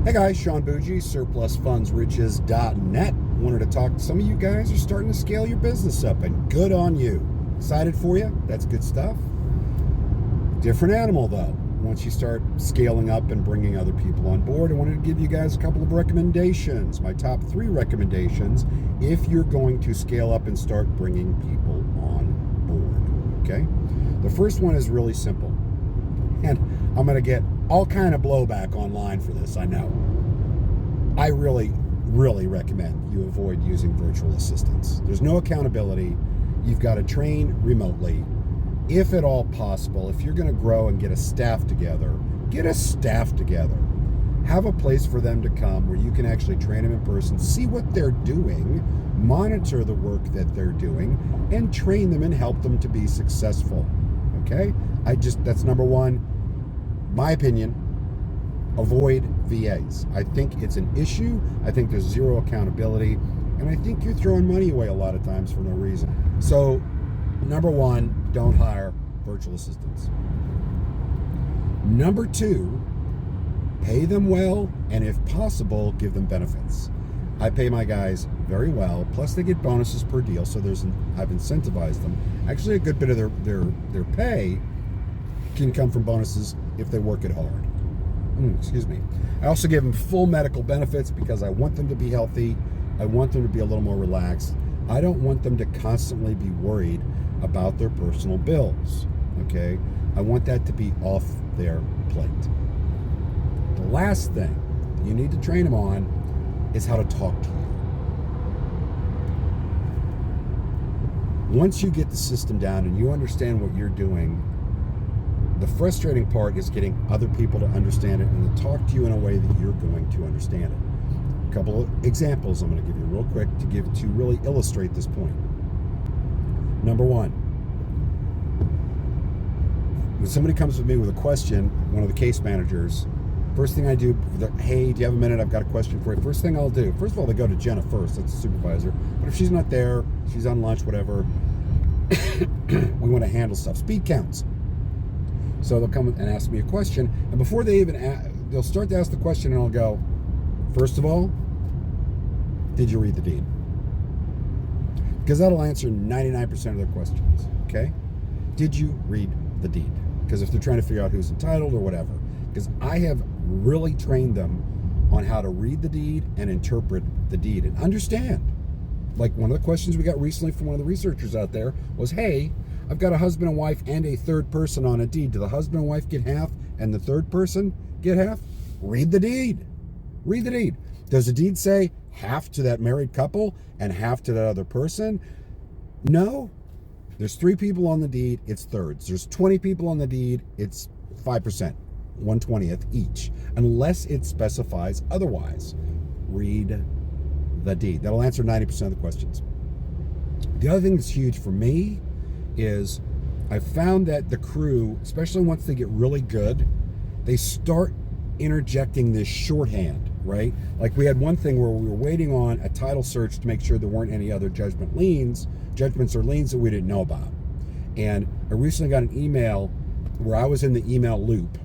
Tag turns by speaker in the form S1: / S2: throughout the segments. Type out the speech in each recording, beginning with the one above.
S1: Hey guys, Sean Bougie, surplusfundsriches.net. Wanted to talk to some of you guys who are starting to scale your business up, and good on you. Excited for you. That's good stuff. Different animal though. Once you start scaling up and bringing other people on board, I wanted to give you guys a couple of recommendations. My top 3 recommendations if you're going to scale up and start bringing people on board. Okay? The first one is really simple. And I'm going to get all kind of blowback online for this, I know. I really recommend you avoid using virtual assistants. There's no accountability. You've got to train remotely. If at all possible, if you're going to grow and get a staff together, get a staff together. Have a place for them to come where you can actually train them in person, see what they're doing, monitor the work that they're doing, and train them and help them to be successful. Okay? That's number one. My opinion, avoid VAs. I think it's an issue. I think there's zero accountability. And I think you're throwing money away a lot of times for no reason. So, number one, don't hire virtual assistants. Number 2, pay them well, and if possible, give them benefits. I pay my guys very well, plus they get bonuses per deal, so I've incentivized them. Actually, a good bit of their pay can come from bonuses if they work it hard. Excuse me. I also give them full medical benefits because I want them to be healthy. I want them to be a little more relaxed. I don't want them to constantly be worried about their personal bills. Okay? I want that to be off their plate. The last thing you need to train them on is how to talk to you. Once you get the system down and you understand what you're doing, the frustrating part is getting other people to understand it and to talk to you in a way that you're going to understand it. A couple of examples I'm going to give you real quick to really illustrate this point. Number 1, when somebody comes with me with a question, one of the case managers, first thing I do, hey, do you have a minute? I've got a question for you. First thing I'll do, first of all, they go to Jenna first, that's the supervisor. But if she's not there, she's on lunch, whatever, we want to handle stuff. Speed counts. So they'll come and ask me a question, and before they even they'll start to ask the question, and I'll go, first of all, did you read the deed? Because that'll answer 99% of their questions, okay? Did you read the deed? Because if they're trying to figure out who's entitled or whatever. Because I have really trained them on how to read the deed and interpret the deed and understand. Like one of the questions we got recently from one of the researchers out there was, hey, I've got a husband and wife and a third person on a deed. Do the husband and wife get half and the third person get half? Read the deed. Read the deed. Does the deed say half to that married couple and half to that other person? No. There's 3 people on the deed, it's thirds. There's 20 people on the deed, it's 5%, 1/20th each, unless it specifies otherwise. Read the deed. That'll answer 90% of the questions. The other thing that's huge for me is I found that the crew, especially once they get really good, they start interjecting this shorthand, right? Like we had one thing where we were waiting on a title search to make sure there weren't any other judgments or liens that we didn't know about. And I recently got an email where I was in the email loop,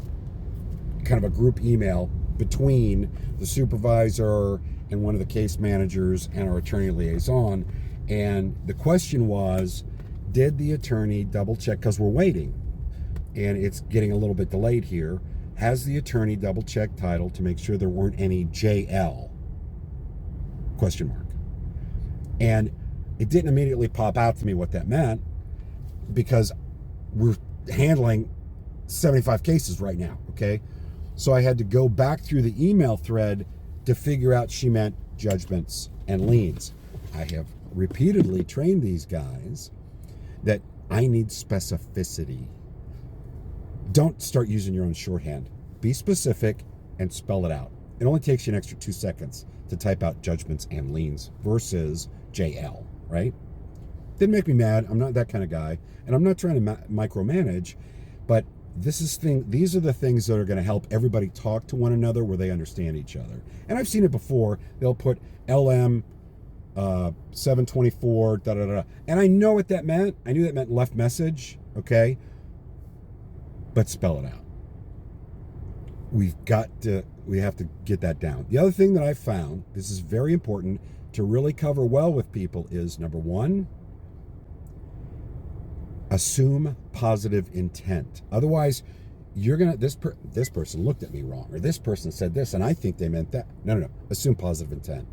S1: kind of a group email between the supervisor and one of the case managers and our attorney liaison. And the question was, did the attorney double check, because we're waiting and it's getting a little bit delayed here, has the attorney double checked title to make sure there weren't any JL? Question mark. And it didn't immediately pop out to me what that meant, because we're handling 75 cases right now, okay? So I had to go back through the email thread to figure out she meant judgments and liens. I have repeatedly trained these guys that I need specificity. Don't start using your own shorthand. Be specific and spell it out. It only takes you an extra 2 seconds to type out judgments and liens versus JL, right? Didn't make me mad. I'm not that kind of guy. And I'm not trying to micromanage, but these are the things that are going to help everybody talk to one another where they understand each other. And I've seen it before. They'll put LM 724, da da da. And I know what that meant. I knew that meant left message, okay? But spell it out. We've got to we have to get that down. The other thing that I found, this is very important to really cover well with people, is number one, assume positive intent. Otherwise, you're gonna this person looked at me wrong, or this person said this and I think they meant that. No. Assume positive intent.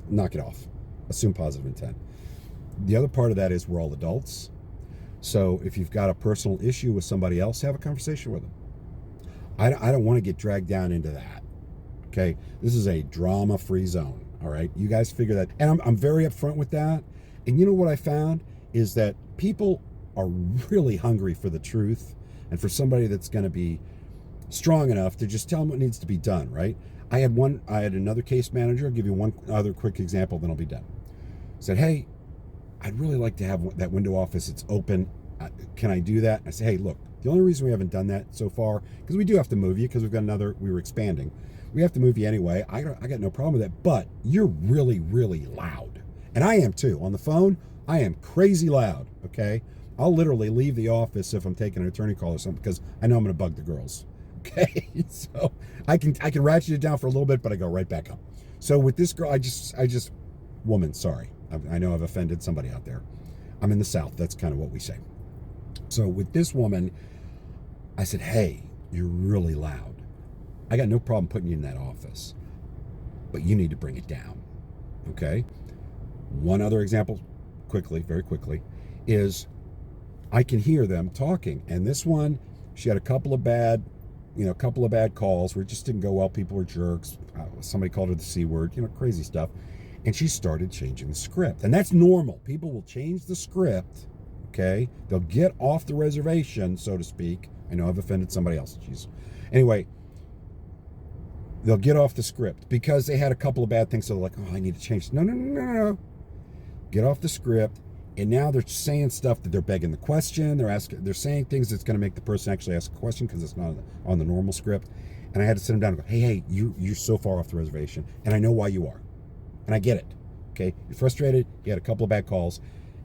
S1: Knock it off. Assume positive intent. The other part of that is we're all adults. So if you've got a personal issue with somebody else, have a conversation with them. I don't want to get dragged down into that. Okay, this is a drama-free zone. All right, you guys figure that. And I'm very upfront with that. And you know what I found is that people are really hungry for the truth and for somebody that's going to be strong enough to just tell them what needs to be done, right? I had another case manager. I'll give you one other quick example, then I'll be done. Said, hey, I'd really like to have that window office. It's open. Can I do that? I said, hey, look, the only reason we haven't done that so far, because we do have to move you, because we were expanding. We have to move you anyway. I got no problem with that, but you're really, really loud. And I am too. On the phone, I am crazy loud, okay? I'll literally leave the office if I'm taking an attorney call or something, because I know I'm going to bug the girls, okay? So I can ratchet it down for a little bit, but I go right back up. So with this girl, woman, sorry. I know I've offended somebody out there. I'm in the South. That's kind of what we say. So with this woman, I said, hey, you're really loud. I got no problem putting you in that office, but you need to bring it down, okay? One other example, very quickly, is I can hear them talking. And this one, she had a couple of bad calls where it just didn't go well. People were jerks. Somebody called her the C word, crazy stuff. And she started changing the script. And that's normal. People will change the script, okay? They'll get off the reservation, so to speak. I know I've offended somebody else. Jeez. Anyway, they'll get off the script because they had a couple of bad things. So they're like, oh, I need to change. No. Get off the script. And now they're saying stuff that they're begging the question. They're saying things that's going to make the person actually ask a question because it's not on the normal script. And I had to sit them down and go, hey, you're so far off the reservation. And I know why you are. And I get it, okay? You're frustrated. You had a couple of bad calls.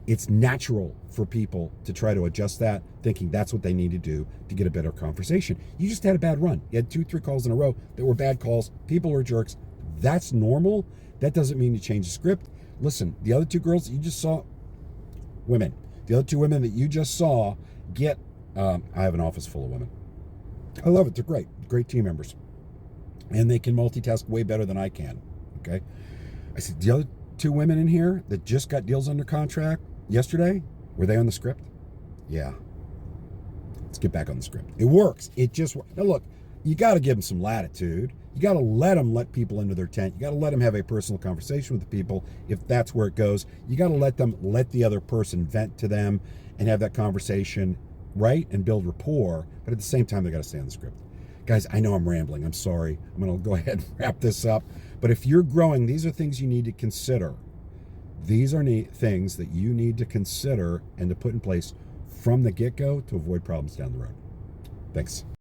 S1: It's natural for people to try to adjust that, thinking that's what they need to do to get a better conversation. You just had a bad run. You had 2-3 calls in a row that were bad calls. People were jerks. That's normal. That doesn't mean you change the script. Listen, the other two girls that you just saw, the other two women that you just saw I have an office full of women. I love it. They're great team members. And they can multitask way better than I can, okay? I said, the other two women in here that just got deals under contract yesterday, were they on the script? Yeah. Let's get back on the script. It works. It just works. Now look, you got to give them some latitude. You got to let people into their tent. You got to let them have a personal conversation with the people if that's where it goes. You got to let the other person vent to them and have that conversation, right? And build rapport. But at the same time, they got to stay on the script. Guys, I know I'm rambling. I'm sorry. I'm going to go ahead and wrap this up. But if you're growing, these are things you need to consider. These are things that you need to consider and to put in place from the get-go to avoid problems down the road. Thanks.